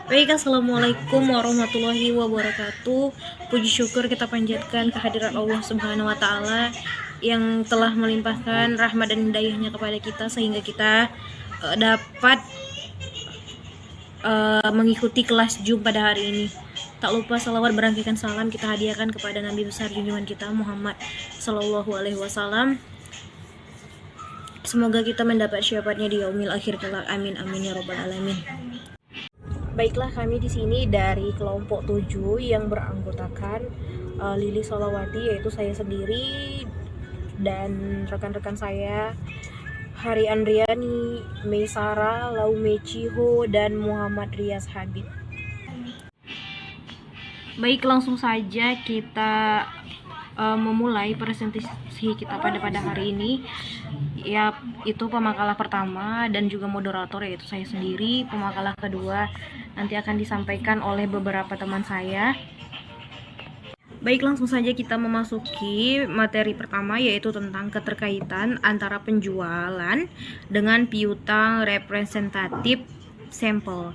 Baik, assalamualaikum warahmatullahi wabarakatuh. Puji syukur kita panjatkan kehadiran Allah Subhanahu wa Ta'ala yang telah melimpahkan rahmat dan hidayahnya kepada kita sehingga kita dapat mengikuti kelas Zoom pada hari ini. Tak lupa salawat berangkikan salam kita hadiahkan kepada Nabi besar junjungan kita Muhammad Sallallahu Alaihi Wasallam. Semoga kita mendapat syafaatnya di yaumil akhir kelak. Amin amin ya robbal alamin. Baiklah, kami di sini dari kelompok 7 yang beranggotakan Lili Solawati, yaitu saya sendiri dan rekan-rekan saya Hari Andriani, Meisara, Laume Ciho, dan Muhammad Rias Habib. Baik, langsung saja kita memulai presentasi kita pada hari ini. Ya, itu pemakalah pertama dan juga moderator yaitu saya sendiri. Pemakalah kedua nanti akan disampaikan oleh beberapa teman saya. Baik, langsung saja kita memasuki materi pertama, yaitu tentang keterkaitan antara penjualan dengan piutang representatif sampel.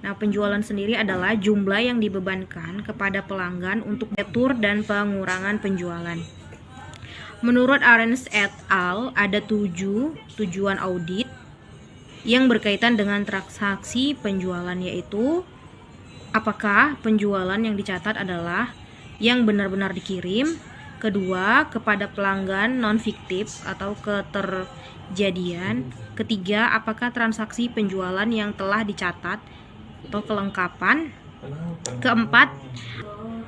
Nah, penjualan sendiri adalah jumlah yang dibebankan kepada pelanggan untuk detur dan pengurangan penjualan. Menurut Arens et al. Ada 7 tujuan audit yang berkaitan dengan transaksi penjualan, yaitu apakah penjualan yang dicatat adalah yang benar-benar dikirim, kedua kepada pelanggan non-fiktif atau keterjadian, ketiga apakah transaksi penjualan yang telah dicatat atau kelengkapan, keempat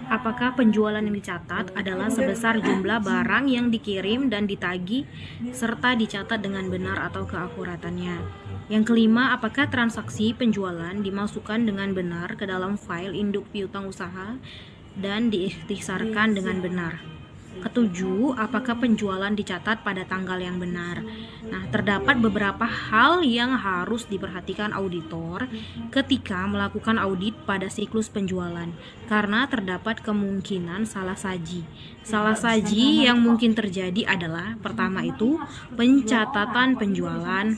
apakah penjualan yang dicatat adalah sebesar jumlah barang yang dikirim dan ditagih serta dicatat dengan benar atau keakuratannya. Yang kelima, apakah transaksi penjualan dimasukkan dengan benar ke dalam file induk piutang usaha dan diikhtisarkan dengan benar. Ketujuh, apakah penjualan dicatat pada tanggal yang benar. Nah, terdapat beberapa hal yang harus diperhatikan auditor ketika melakukan audit pada siklus penjualan, karena terdapat kemungkinan salah saji. Salah saji yang mungkin terjadi adalah pertama itu pencatatan penjualan,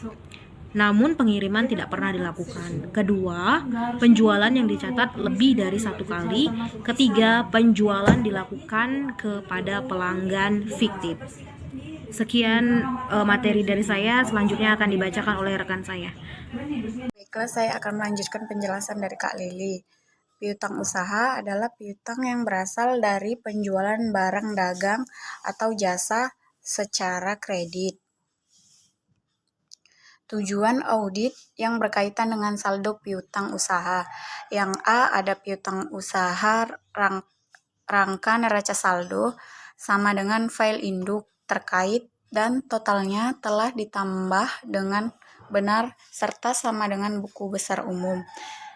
namun pengiriman tidak pernah dilakukan. Kedua, penjualan yang dicatat lebih dari satu kali. Ketiga, penjualan dilakukan kepada pelanggan fiktif. Sekian materi dari saya, selanjutnya akan dibacakan oleh rekan saya. Baiklah, saya akan melanjutkan penjelasan dari Kak Lili. Piutang usaha adalah piutang yang berasal dari penjualan barang dagang atau jasa secara kredit. Tujuan audit yang berkaitan dengan saldo piutang usaha. Yang A, ada piutang usaha rangka neraca saldo sama dengan file induk terkait dan totalnya telah ditambah dengan benar serta sama dengan buku besar umum.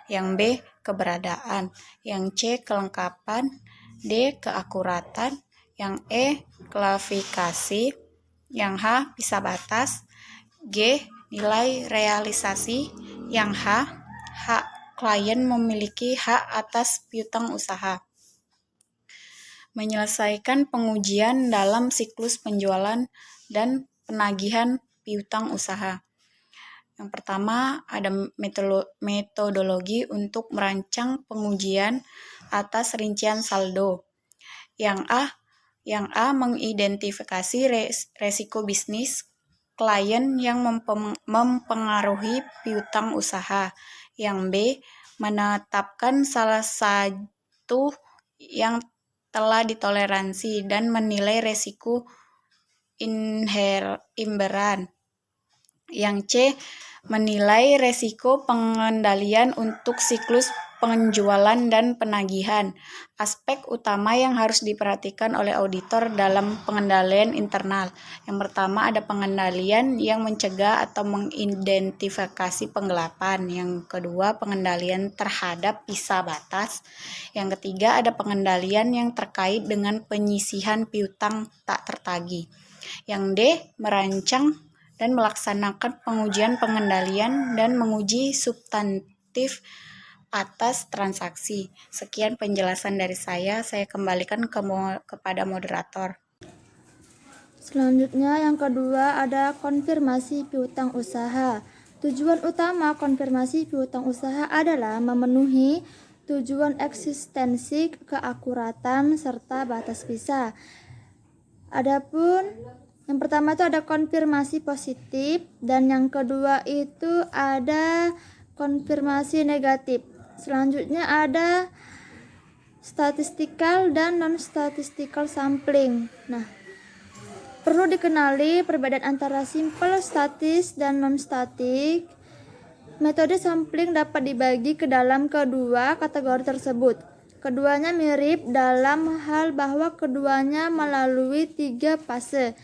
Yang B, keberadaan. Yang C, kelengkapan. D, keakuratan. Yang E, klasifikasi. Yang H, pisah batas. G, nilai realisasi. Yang H, klien memiliki hak atas piutang usaha. Menyelesaikan pengujian dalam siklus penjualan dan penagihan piutang usaha. Yang pertama, ada metodologi untuk merancang pengujian atas rincian saldo. Yang A mengidentifikasi resiko bisnis klien yang mempengaruhi piutang usaha. Yang B, menetapkan salah satu yang telah ditoleransi dan menilai resiko imberan. Yang C, menilai resiko pengendalian untuk siklus penjualan dan penagihan. Aspek utama yang harus diperhatikan oleh auditor dalam pengendalian internal. Yang pertama, ada pengendalian yang mencegah atau mengidentifikasi penggelapan. Yang kedua, pengendalian terhadap pisah batas. Yang ketiga, ada pengendalian yang terkait dengan penyisihan piutang tak tertagih. Yang D, merancang dan melaksanakan pengujian pengendalian dan menguji substantif atas transaksi. Sekian penjelasan dari saya kembalikan kepada moderator. Selanjutnya yang kedua ada konfirmasi piutang usaha. Tujuan utama konfirmasi piutang usaha adalah memenuhi tujuan eksistensi, keakuratan, serta batas visa. Adapun yang pertama itu ada konfirmasi positif dan yang kedua itu ada konfirmasi negatif. Selanjutnya ada statistical dan non-statistical sampling. Nah, perlu dikenali perbedaan antara simple statis dan non-statik. Metode sampling dapat dibagi ke dalam kedua kategori tersebut. Keduanya mirip dalam hal bahwa keduanya melalui 3 fase.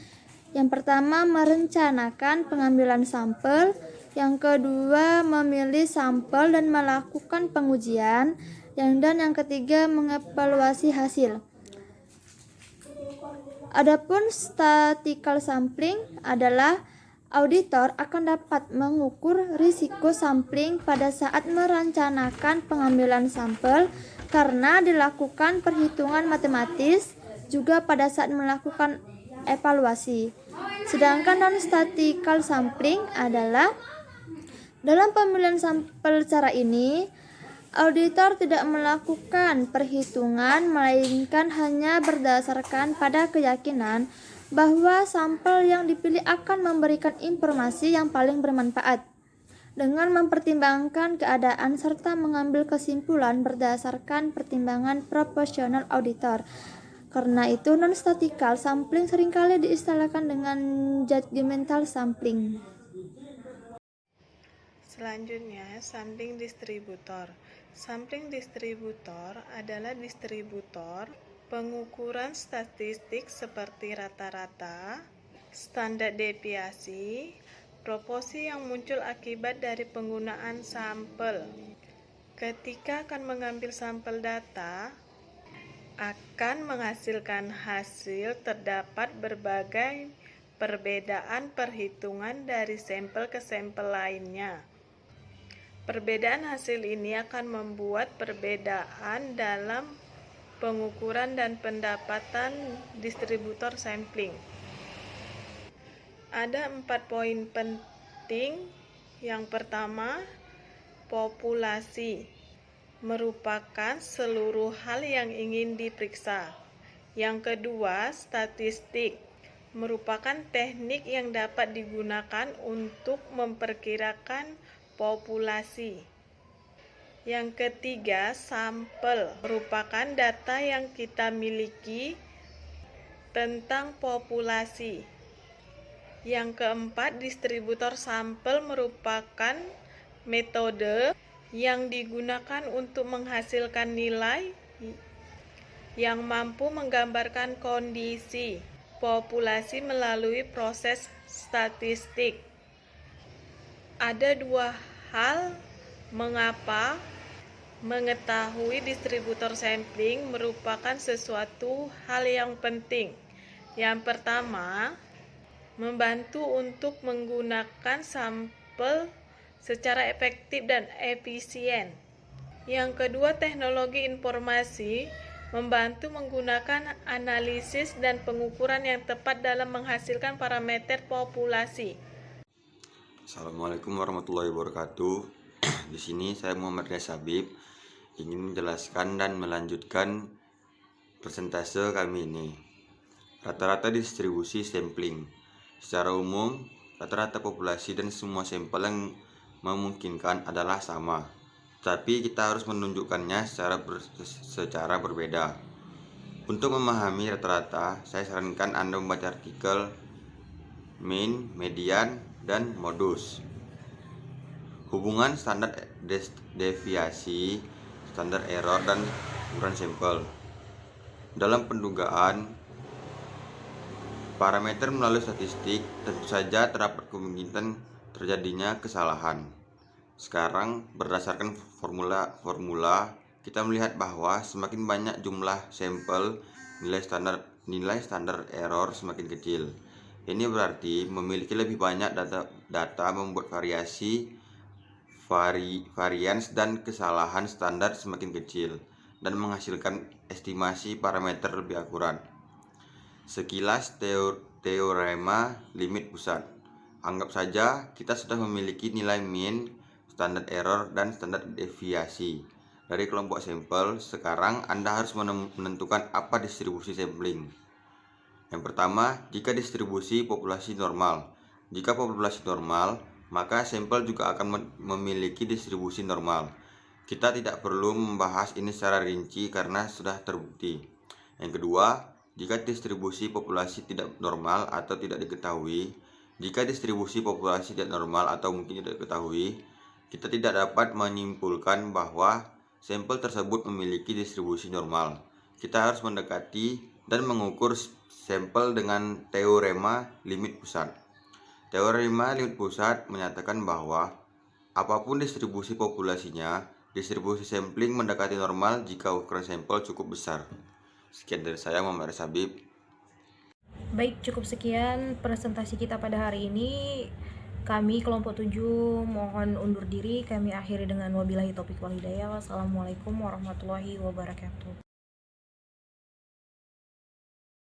Yang pertama merencanakan pengambilan sampel, yang kedua memilih sampel dan melakukan pengujian, dan yang ketiga mengevaluasi hasil. Adapun statistical sampling adalah auditor akan dapat mengukur risiko sampling pada saat merencanakan pengambilan sampel karena dilakukan perhitungan matematis juga pada saat melakukan evaluasi. Sedangkan non-statistical sampling adalah dalam pemilihan sampel cara ini auditor tidak melakukan perhitungan, melainkan hanya berdasarkan pada keyakinan bahwa sampel yang dipilih akan memberikan informasi yang paling bermanfaat dengan mempertimbangkan keadaan serta mengambil kesimpulan berdasarkan pertimbangan proporsional auditor. Karena itu, non-statistical sampling seringkali diistilahkan dengan judgmental sampling. Selanjutnya, sampling distributor. Sampling distributor adalah distributor pengukuran statistik seperti rata-rata, standar deviasi, proporsi yang muncul akibat dari penggunaan sampel. Ketika akan mengambil sampel data, akan menghasilkan hasil, terdapat berbagai perbedaan perhitungan dari sampel ke sampel lainnya. Perbedaan hasil ini akan membuat perbedaan dalam pengukuran dan pendapatan distributor sampling. Ada 4 poin penting. Yang pertama, populasi merupakan seluruh hal yang ingin diperiksa. Yang kedua, statistik merupakan teknik yang dapat digunakan untuk memperkirakan populasi. Yang ketiga, sampel merupakan data yang kita miliki tentang populasi. Yang keempat, distributor sampel merupakan metode yang digunakan untuk menghasilkan nilai yang mampu menggambarkan kondisi populasi melalui proses statistik. Ada 2 hal mengapa mengetahui distributor sampling merupakan sesuatu hal yang penting. Yang pertama, membantu untuk menggunakan sampel secara efektif dan efisien. Yang kedua, teknologi informasi membantu menggunakan analisis dan pengukuran yang tepat dalam menghasilkan parameter populasi. Assalamualaikum warahmatullahi wabarakatuh. Di sini saya Muhammad Riaz Habib ingin menjelaskan dan melanjutkan persentase kami ini. Rata-rata distribusi sampling. Secara umum, rata-rata populasi dan semua sampel yang memungkinkan adalah sama, tapi kita harus menunjukkannya secara berbeda. Untuk memahami rata-rata, saya sarankan Anda membaca artikel mean, median, dan modus. Hubungan standar deviasi, standar error, dan ukuran sampel. Dalam pendugaan parameter melalui statistik, tentu saja terdapat kemungkinan terjadinya kesalahan. Sekarang berdasarkan formula kita melihat bahwa semakin banyak jumlah sampel, nilai standar error semakin kecil. Ini berarti memiliki lebih banyak data membuat varians dan kesalahan standar semakin kecil dan menghasilkan estimasi parameter lebih akurat. Sekilas teorema limit pusat. Anggap saja kita sudah memiliki nilai mean, standar error, dan standar deviasi dari kelompok sampel. Sekarang Anda harus menentukan apa distribusi sampling. Yang pertama, jika distribusi populasi normal. Jika populasi normal, maka sampel juga akan memiliki distribusi normal. Kita tidak perlu membahas ini secara rinci karena sudah terbukti. Yang kedua, jika distribusi populasi tidak normal atau tidak diketahui, jika distribusi populasi tidak normal atau mungkin tidak diketahui, kita tidak dapat menyimpulkan bahwa sampel tersebut memiliki distribusi normal. Kita harus mendekati dan mengukur sampel dengan teorema limit pusat. Teorema limit pusat menyatakan bahwa apapun distribusi populasinya, distribusi sampling mendekati normal jika ukuran sampel cukup besar. Sekian dari saya, Muhammad Aris Habib. Baik, cukup sekian presentasi kita pada hari ini. Kami kelompok 7 mohon undur diri. Kami akhiri dengan wabillahi taufiq wal hidayah. Wassalamualaikum warahmatullahi wabarakatuh.